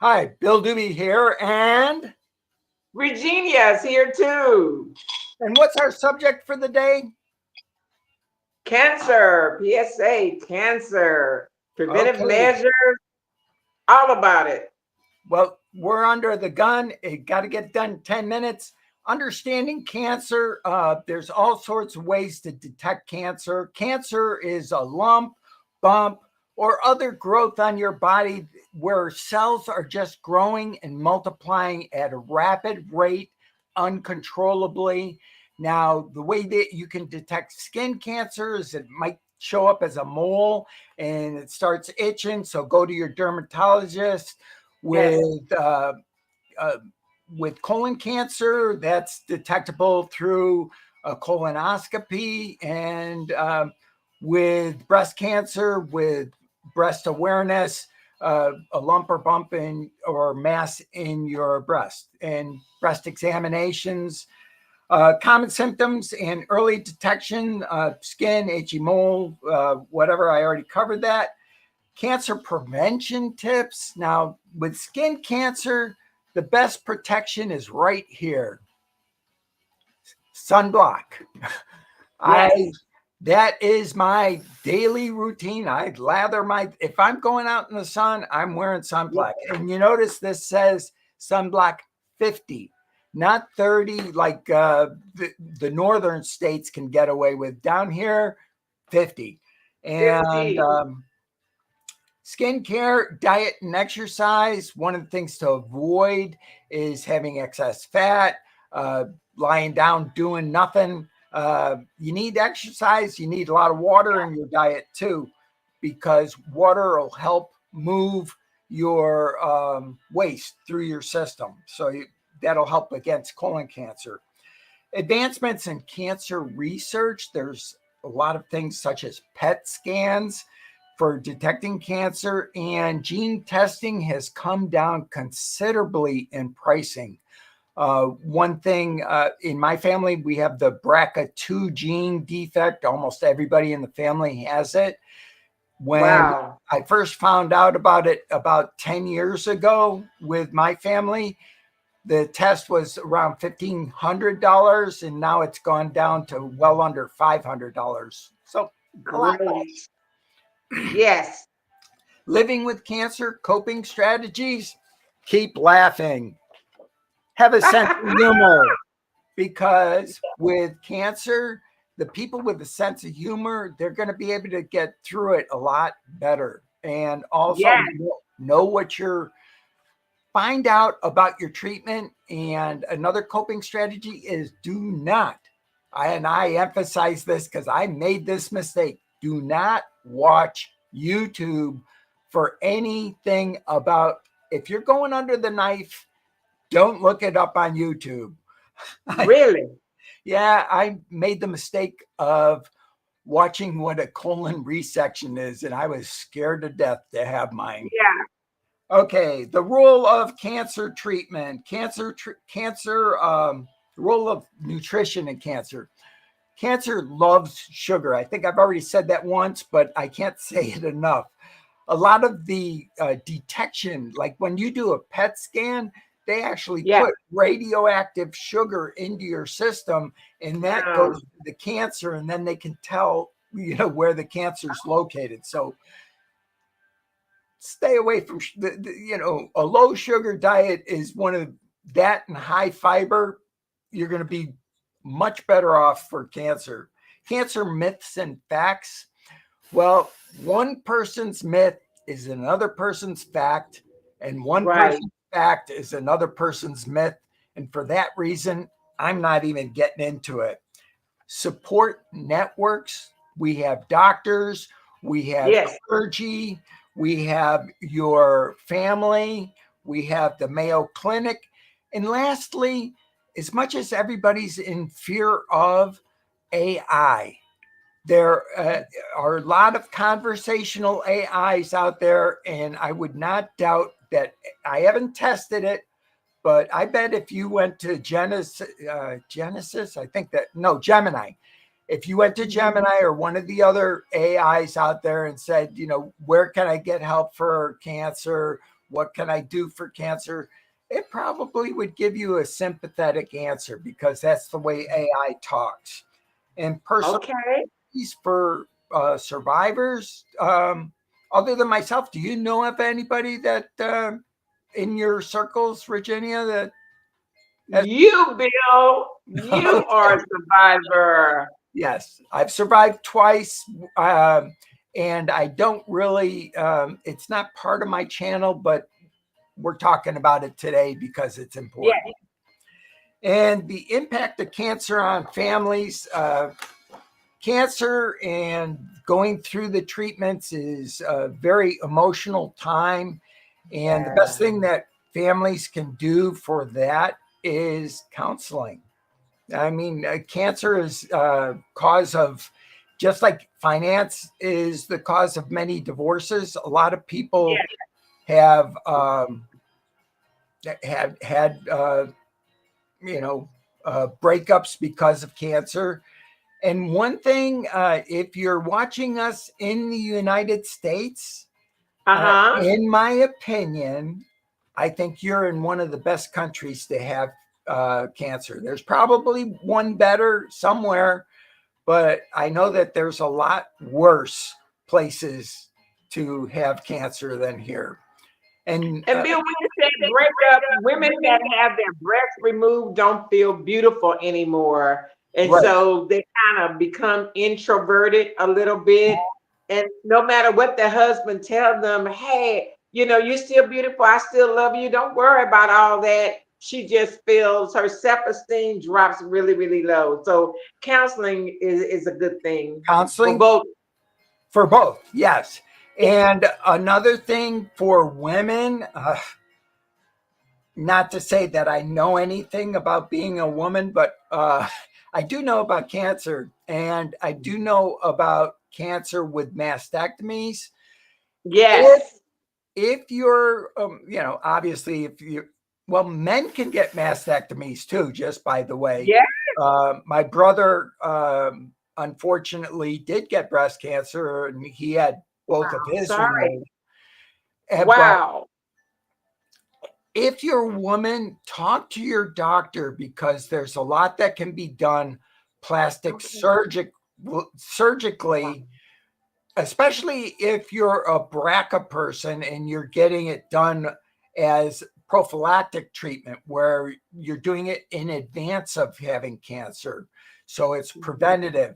Hi, Bill Doobie here, Regenia is here too. and what's our subject for the day? Cancer, PSA, cancer, preventive Okay, measures, all about it. well, we're under the gun. It got to get done in 10 minutes. Understanding cancer, there's all sorts of ways to detect cancer. Cancer is a lump, bump, or other growth on your body where cells are just growing and multiplying at a rapid rate, uncontrollably. Now, the way that you can detect skin cancer is it might show up as a mole and it starts itching. So go to your dermatologist. Yes. With uh, with colon cancer, that's detectable through a colonoscopy, and with breast cancer, with breast awareness, a lump or bump in or mass in your breast, and breast examinations. Common symptoms and early detection: skin, itchy mole, whatever. I already covered that. Cancer prevention tips. Now, with skin cancer, the best protection is right here: sunblock. I Yes. That is my daily routine. I lather my if I'm going out in the sun, I'm wearing Yes. sunblock. And you notice this says sunblock 50, not 30 like the northern states can get away with. Down here, 50. And 50. skincare, diet, and exercise. One of the things to avoid is having excess fat, uh, lying down, doing nothing. You need exercise. You need a lot of water in your diet too, because water will help move your waste through your system. That'll help against colon cancer. Advancements in cancer research. There's a lot of things such as PET scans for detecting cancer, and gene testing has come down considerably in pricing. One thing in my family, we have the BRCA2 gene defect. Almost everybody in the family has it. When Wow. I first found out about it about 10 years ago with my family, the test was around $1,500, and now it's gone down to well under $500. So a lot Great. less. Yes. Living with cancer, coping strategies: keep laughing, have a sense of humor, because with cancer, the people with a sense of humor, they're going to be able to get through it a lot better. And also Yes. know what you're find out about your treatment. And another coping strategy is do not, and I emphasize this because I made this mistake, do not watch YouTube for anything about, if you're going under the knife, don't look it up on YouTube. I, Really? yeah, I made the mistake of watching what a colon resection is, and I was scared to death to have mine. Yeah. Okay, the role of cancer treatment, role of nutrition in cancer. Cancer loves sugar. I think I've already said that once, but I can't say it enough. A lot of the detection, like when you do a PET scan, they actually Yeah. put radioactive sugar into your system, and that Um, goes to the cancer, and then they can tell, where the cancer is located. So stay away from a low sugar diet is one of that, and high fiber. You're going to be much better off for cancer myths and facts. Well, one person's myth is another person's fact, and one right. person's fact is another person's myth. And for that reason, I'm not even getting into it. Support networks: we have doctors, we have Yes. clergy, we have your family, we have the Mayo Clinic. And lastly, as much as everybody's in fear of AI, there are a lot of conversational AIs out there, and I would not doubt that. I haven't tested it, but I bet if you went to Genesis, I think that, no, Gemini. If you went to Mhm. Gemini or one of the other AIs out there and said, where can I get help for cancer? what can I do for cancer? It probably would give you a sympathetic answer because that's the way AI talks. And personal Okay. for survivors, other than myself, do you know of anybody that in your circles, Regenia, that has? You, Bill, you are a survivor. Yes, I've survived twice. And I don't really, it's not part of my channel, but we're talking about it today because it's Yes. important. And the impact of cancer on families, cancer and going through the treatments is a very emotional time. And the best thing that families can do for that is counseling. I mean, cancer is cause of, just like finance is the cause of many divorces. A lot of people have had breakups because of cancer. And one thing, if you're watching us in the United States, Uh-huh. in my opinion, I think you're in one of the best countries to have cancer. There's probably one better somewhere, but I know that there's a lot worse places to have cancer than here. And And Bill, when you say breakup, women that have their breasts removed don't feel beautiful anymore. And right, so they kind of become introverted a little bit. And no matter what the husband tells them, hey, you're still beautiful. I still love you. Don't worry about all that. She just feels her self-esteem drops really, really low. So counseling is a good thing for counseling both. for both, yes. And another thing for women, not to say that I know anything about being a woman, but I do know about cancer, and I do know about cancer with mastectomies. If Yes. if you're, obviously, if you, well, men can get mastectomies too. Just by the way, Yeah. my brother unfortunately did get breast cancer, and he had both of Wow. his Sorry. removed. But Wow. if you're a woman, talk to your doctor because there's a lot that can be done Okay. surgically, especially if you're a BRCA person and you're getting it done as prophylactic treatment where you're doing it in advance of having cancer. So it's preventative.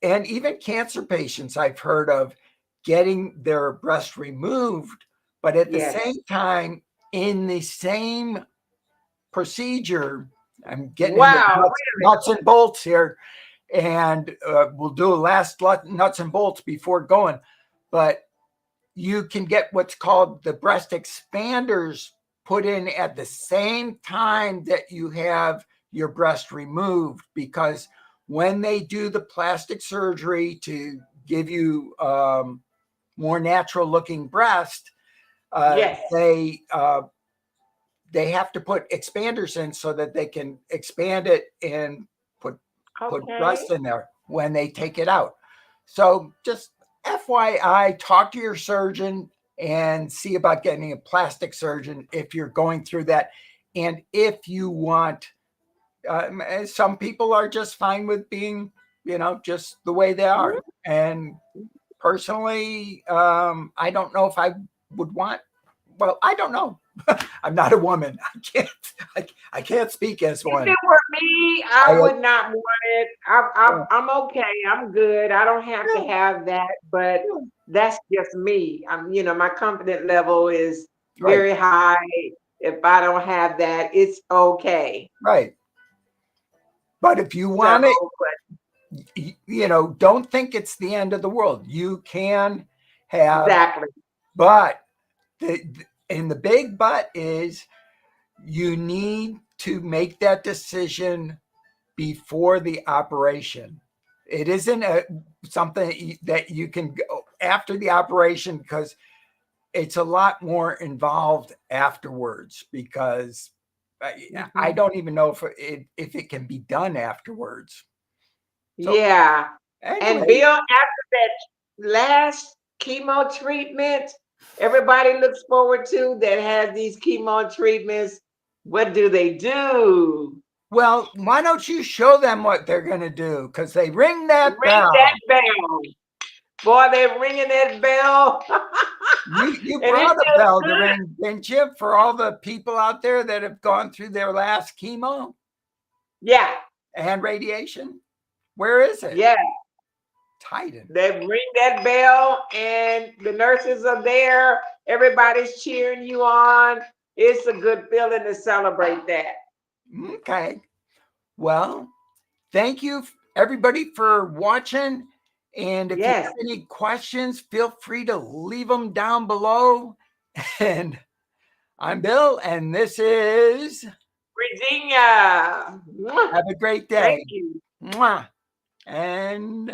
And even cancer patients I've heard of getting their breast removed, but at the Yes. same time, in the same procedure, I'm getting into Wow. nuts and bolts here, and we'll do a last nuts and bolts before going. But you can get what's called the breast expanders put in at the same time that you have your breast removed, because when they do the plastic surgery to give you more natural looking breast, Yes. they have to put expanders in so that they can expand it and put breast Okay. in there when they take it out. So just FYI, talk to your surgeon and see about getting a plastic surgeon if you're going through that. And if you want, some people are just fine with being, just the way they are. And personally, I don't know if I would want, well, I don't know. I'm not a woman. I can't speak as If one. it were me, I I, would not want it. I'm okay. I'm good. I don't have to have that, but that's just me. My confidence level is right, very high. If I don't have that, it's okay. right. But if you So, want it, but don't think it's the end of the world. You can have, exactly. but and the big but is you need to make that decision before the operation. It isn't something that you can go after the operation, because it's a lot more involved afterwards, because I Mhm. don't even know if it can be done afterwards. So Yeah. And anyway, Bill, after that last chemo treatment, everybody looks forward to that has these chemo treatments. What do they do? Well, why don't you show them what they're going to do? Because they ring that Ring that bell. bell. Boy, they're ringing that bell. You And it brought a feels bell to good. ring, didn't you, for all the people out there that have gone through their last chemo Yeah, and radiation? Where is it? yeah. Titan. They ring that bell and the nurses are there. Everybody's cheering you on. It's a good feeling to celebrate that. Okay. Well, thank you, everybody, for watching. And if you Yes. have any questions, feel free to leave them down below. And I'm Bill, and this is Regenia. have a great Thank day. you. Mwah. And